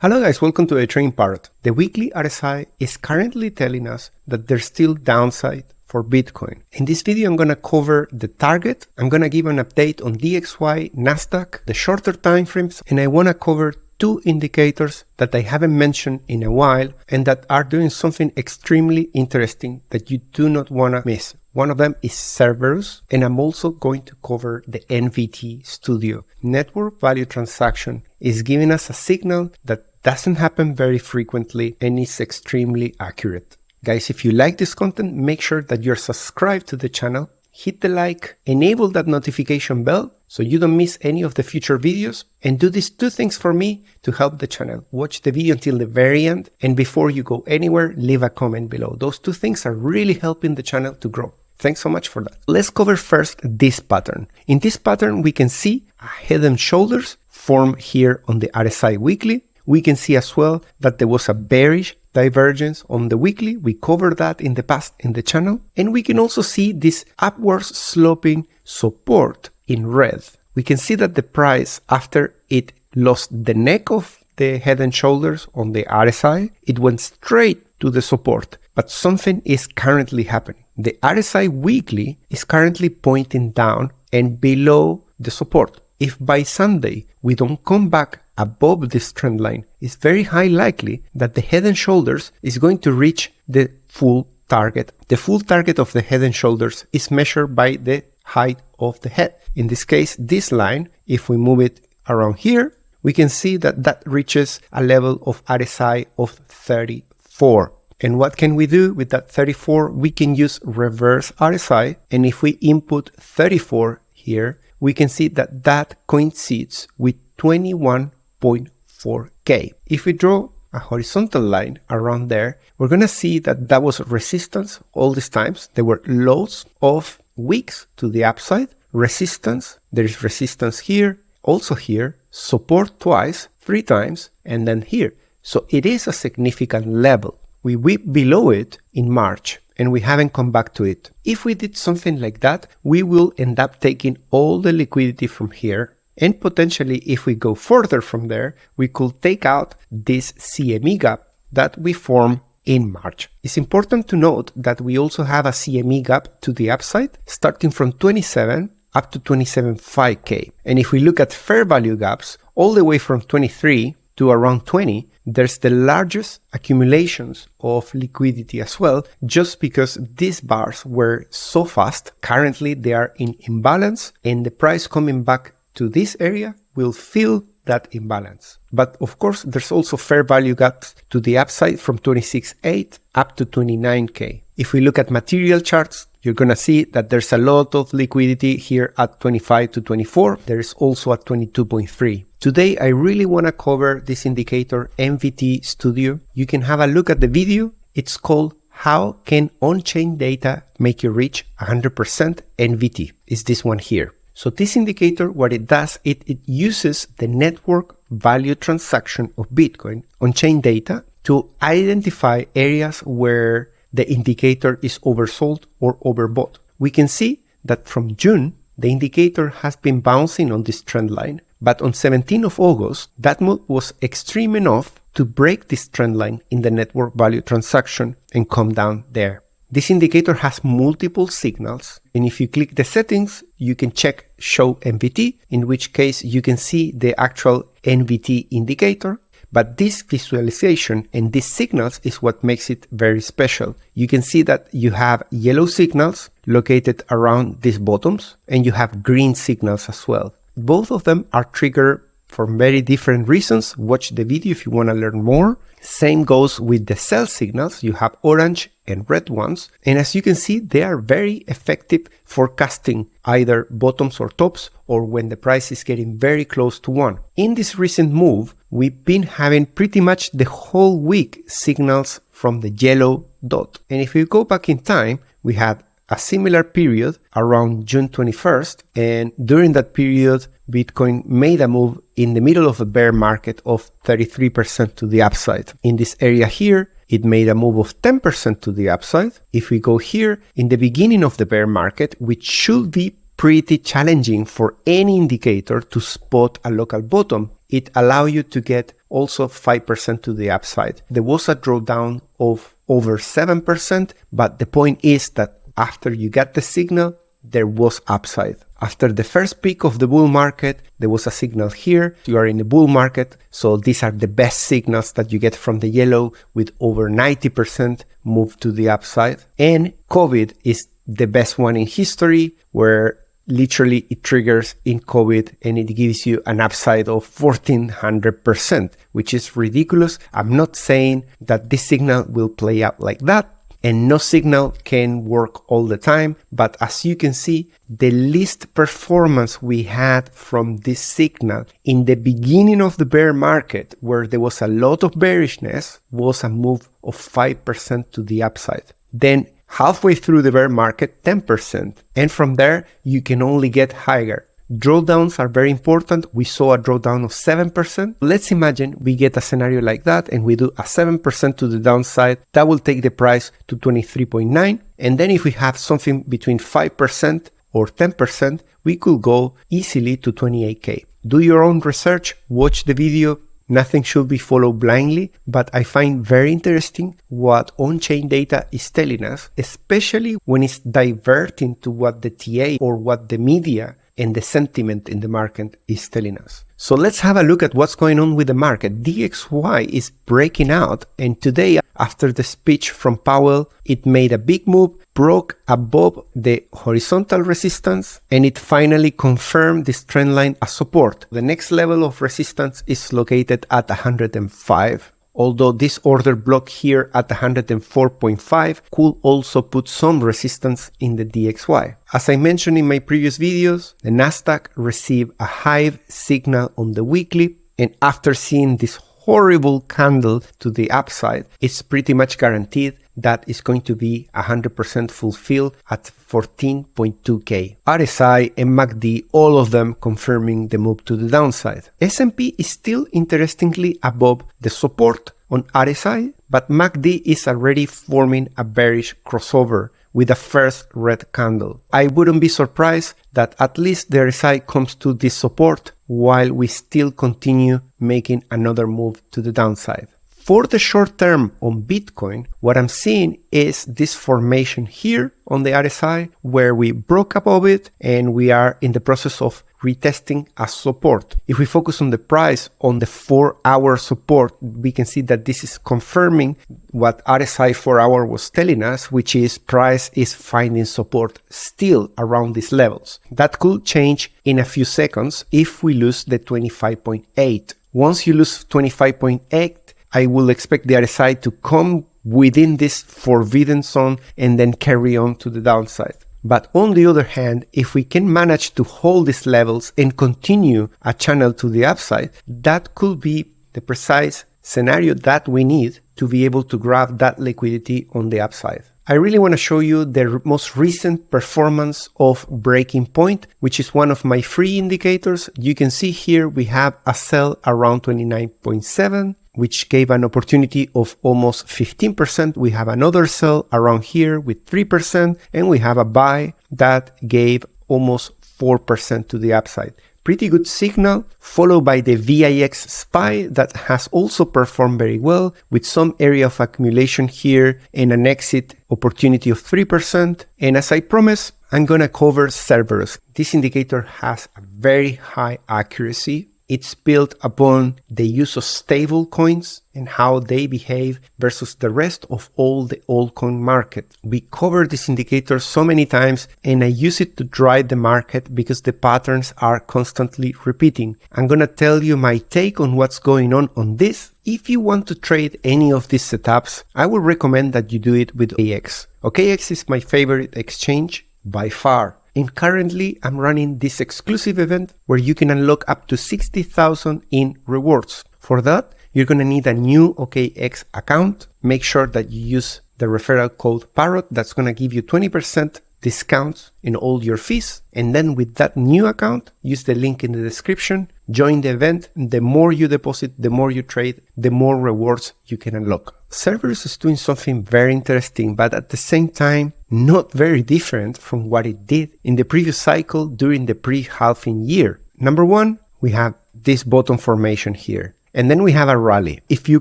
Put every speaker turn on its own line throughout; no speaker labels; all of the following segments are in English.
Hello guys, welcome to a trading Parrot. The weekly RSI is currently telling us that there's still downside for Bitcoin. In this video, I'm going to cover the target. I'm going to give an update on DXY, Nasdaq, the shorter time frames, and I want to cover two indicators that I haven't mentioned in a while and that are doing something extremely interesting that you do not want to miss. One of them is Cerberus, and I'm also going to cover the NVT Studio. Network value transaction is giving us a signal that doesn't happen very frequently and is extremely accurate. Guys, if you like this content, make sure that you're subscribed to the channel, hit the like, enable that notification bell so you don't miss any of the future videos, and do these two things for me to help the channel. Watch the video until the very end, and before you go anywhere, leave a comment below. Those two things are really helping the channel to grow. Thanks so much for that. Let's cover first this pattern. In this pattern, we can see a head and shoulders form here on the RSI weekly. We can see as well that there was a bearish divergence on the weekly. We covered that in the past in the channel. And we can also see this upwards sloping support in red. We can see that the price, after it lost the neck of the head and shoulders on the RSI, it went straight to the support. But something is currently happening. The RSI weekly is currently pointing down and below the support. If by Sunday we don't come back above this trend line, it's very high likely that the head and shoulders is going to reach the full target. The full target of the head and shoulders is measured by the height of the head. In this case, this line, if we move it around here, we can see that that reaches a level of RSI of 34. And what can we do with that 34? We can use reverse RSI. And if we input 34 here, we can see that that coincides with 21.4K. If we draw a horizontal line around there, we're going to see that that was resistance all these times. There were lows of weeks to the upside, resistance. There is resistance here, also here, support twice, 3 times, and then here. So it is a significant level. We whipped below it in March and we haven't come back to it. If we did something like that, we will end up taking all the liquidity from here, and potentially if we go further from there, we could take out this CME gap that we formed in March. It's important to note that we also have a CME gap to the upside starting from 27 up to 27.5K. And if we look at fair value gaps all the way from 23 to around 20, there's the largest accumulations of liquidity as well, just because these bars were so fast. Currently they are in imbalance, and the price coming back to this area will fill that imbalance. But of course, there's also fair value gaps to the upside from 26.8 up to 29K. If we look at material charts, you're going to see that there's a lot of liquidity here at 25 to 24. There is also at 22.3. Today, I really want to cover this indicator NVT Studio. You can have a look at the video. It's called How Can On-Chain Data Make You Reach 100% NVT? It's this one here. So this indicator, what it does, it uses the network value transaction of Bitcoin on-chain data to identify areas where the indicator is oversold or overbought. We can see that from June, the indicator has been bouncing on this trend line, but on 17th of August, that move was extreme enough to break this trend line in the network value transaction and come down there. This indicator has multiple signals, and if you click the settings, you can check Show NVT, in which case you can see the actual NVT indicator. But this visualization and these signals is what makes it very special. You can see that you have yellow signals located around these bottoms, and you have green signals as well. Both of them are triggered for very different reasons. Watch the video if you want to learn more. Same goes with the sell signals. You have orange and red ones. And as you can see, they are very effective forecasting either bottoms or tops, or when the price is getting very close to 1. In this recent move, we've been having pretty much the whole week signals from the yellow dot. And if we go back in time, we had a similar period around June 21st. And during that period, Bitcoin made a move in the middle of a bear market of 33% to the upside. In this area here, it made a move of 10% to the upside. If we go here in the beginning of the bear market, which should be pretty challenging for any indicator to spot a local bottom, it allows you to get also 5% to the upside. There was a drawdown of over 7%, but the point is that after you get the signal, there was upside. After the first peak of the bull market, there was a signal here. You are in the bull market, so these are the best signals that you get from the yellow with over 90% move to the upside. And COVID is the best one in history, where literally it triggers in COVID and it gives you an upside of 1400%, which is ridiculous. I'm not saying that this signal will play out like that, and no signal can work all the time. But as you can see, the least performance we had from this signal in the beginning of the bear market, where there was a lot of bearishness, was a move of 5% to the upside. Then halfway through the bear market, 10%. And from there, you can only get higher. Drawdowns are very important. We saw a drawdown of 7%. Let's imagine we get a scenario like that and we do a 7% to the downside. That will take the price to 23.9. And then if we have something between 5% or 10%, we could go easily to 28K. Do your own research, watch the video. Nothing should be followed blindly, but I find very interesting what on-chain data is telling us, especially when it's diverting to what the TA or what the media and the sentiment in the market is telling us. So let's have a look at what's going on with the market. DXY is breaking out, and today, after the speech from Powell, it made a big move, broke above the horizontal resistance, and it finally confirmed this trend line as support. The next level of resistance is located at 105. Although this order block here at 104.5 could also put some resistance in the DXY. As I mentioned in my previous videos, the Nasdaq received a hive signal on the weekly, and after seeing this horrible candle to the upside, it's pretty much guaranteed that is going to be 100% fulfilled at 14.2K. RSI and MACD, all of them confirming the move to the downside. S&P is still interestingly above the support on RSI, but MACD is already forming a bearish crossover with a first red candle. I wouldn't be surprised that at least the RSI comes to this support while we still continue making another move to the downside. For the short term on Bitcoin, what I'm seeing is this formation here on the RSI where we broke above it and we are in the process of retesting as support. If we focus on the price on the 4-hour support, we can see that this is confirming what RSI 4-hour was telling us, which is price is finding support still around these levels. That could change in a few seconds if we lose the 25.8. Once you lose 25.8, I will expect the RSI to come within this forbidden zone and then carry on to the downside. But on the other hand, if we can manage to hold these levels and continue a channel to the upside, that could be the precise scenario that we need to be able to grab that liquidity on the upside. I really want to show you the most recent performance of breaking point, which is one of my free indicators. You can see here we have a sell around 29.7, which gave an opportunity of almost 15%. We have another sell around here with 3%, and we have a buy that gave almost 4% to the upside. Pretty good signal, followed by the VIX SPY that has also performed very well with some area of accumulation here and an exit opportunity of 3%. And as I promised, I'm gonna cover Cerberus. This indicator has a very high accuracy. It's built upon the use of stable coins and how they behave versus the rest of all the altcoin market. We cover this indicator so many times and I use it to drive the market because the patterns are constantly repeating. I'm gonna tell you my take on what's going on this. If you want to trade any of these setups, I would recommend that you do it with OKX. OKX is my favorite exchange by far. And currently I'm running this exclusive event where you can unlock up to 60,000 in rewards. For that, you're going to need a new OKX account. Make sure that you use the referral code Parrot. That's going to give you 20% discounts in all your fees. And then with that new account, use the link in the description, join the event. The more you deposit, the more you trade, the more rewards you can unlock. Cerberus is doing something very interesting, but at the same time, not very different from what it did in the previous cycle during the pre-halving year. Number one, we have this bottom formation here. and then we have a rally. If you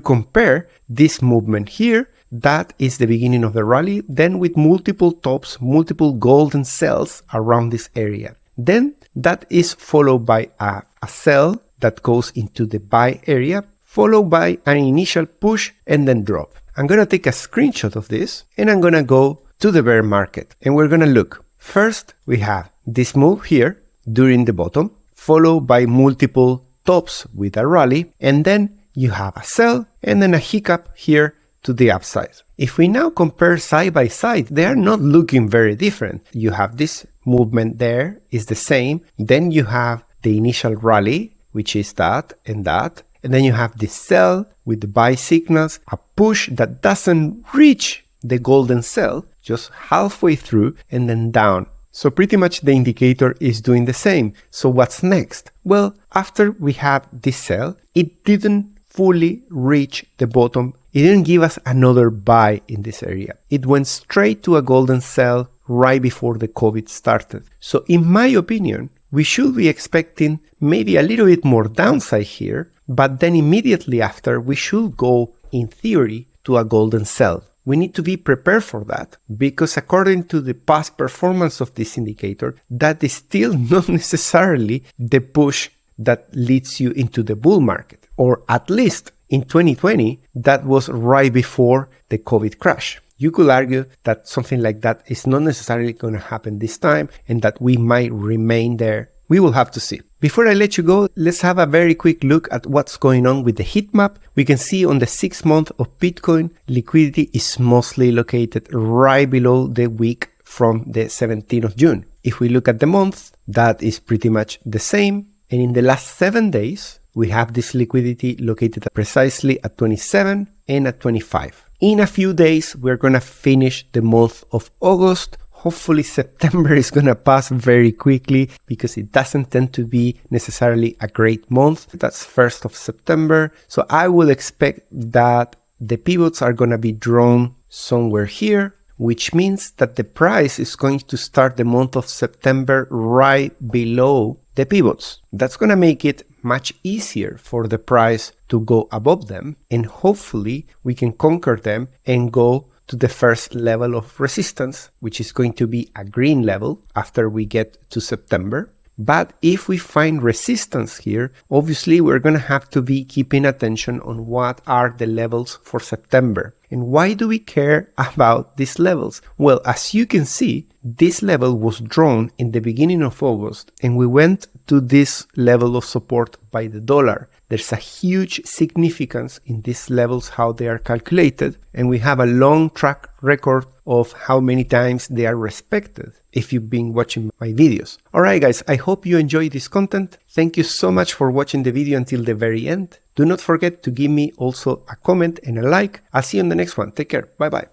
compare this movement here, that is the beginning of the rally, then with multiple tops, multiple golden cells around this area. Then that is followed by a sell that goes into the buy area, followed by an initial push and then drop. I'm going to take a screenshot of this and I'm going to go to the bear market and we're going to look. First, we have this move here during the bottom, followed by multiple tops with a rally, and then you have a sell and then a hiccup here to the upside. If we now compare side by side, they are not looking very different. You have this movement there is the same. Then you have the initial rally, which is that. And then you have this sell with the buy signals, a push that doesn't reach the golden cell, just halfway through and then down. So pretty much the indicator is doing the same. So what's next? Well, after we have this sell, it didn't fully reach the bottom. It didn't give us another buy in this area. It went straight to a golden cell right before the COVID started. So in my opinion, we should be expecting maybe a little bit more downside here, but then immediately after we should go, in theory, to a golden cell. We need to be prepared for that because according to the past performance of this indicator, that is still not necessarily the push that leads you into the bull market, or at least in 2020, that was right before the COVID crash. You could argue that something like that is not necessarily going to happen this time and that we might remain there. We will have to see. Before I let you go, let's have a very quick look at what's going on with the heat map. We can see on the 6 month of Bitcoin, liquidity is mostly located right below the week from the 17th of June. If we look at the month, that is pretty much the same. And in the last 7 days, we have this liquidity located precisely at 27 and at 25. In a few days, we're going to finish the month of August. Hopefully September is going to pass very quickly because it doesn't tend to be necessarily a great month. That's 1st of September. So I will expect that the pivots are going to be drawn somewhere here, which means that the price is going to start the month of September right below the pivots. That's going to make it much easier for the price to go above them, and hopefully we can conquer them and go to the first level of resistance, which is going to be a green level after we get to September. But if we find resistance here, obviously we're going to have to be keeping attention on what are the levels for September. And why do we care about these levels? Well, as you can see, this level was drawn in the beginning of August and we went to this level of support by the dollar. There's a huge significance in these levels, how they are calculated, and we have a long track record of how many times they are respected if you've been watching my videos. Alright guys, I hope you enjoyed this content. Thank you so much for watching the video until the very end. Do not forget to give me also a comment and a like. I'll see you on the next one. Take care. Bye bye.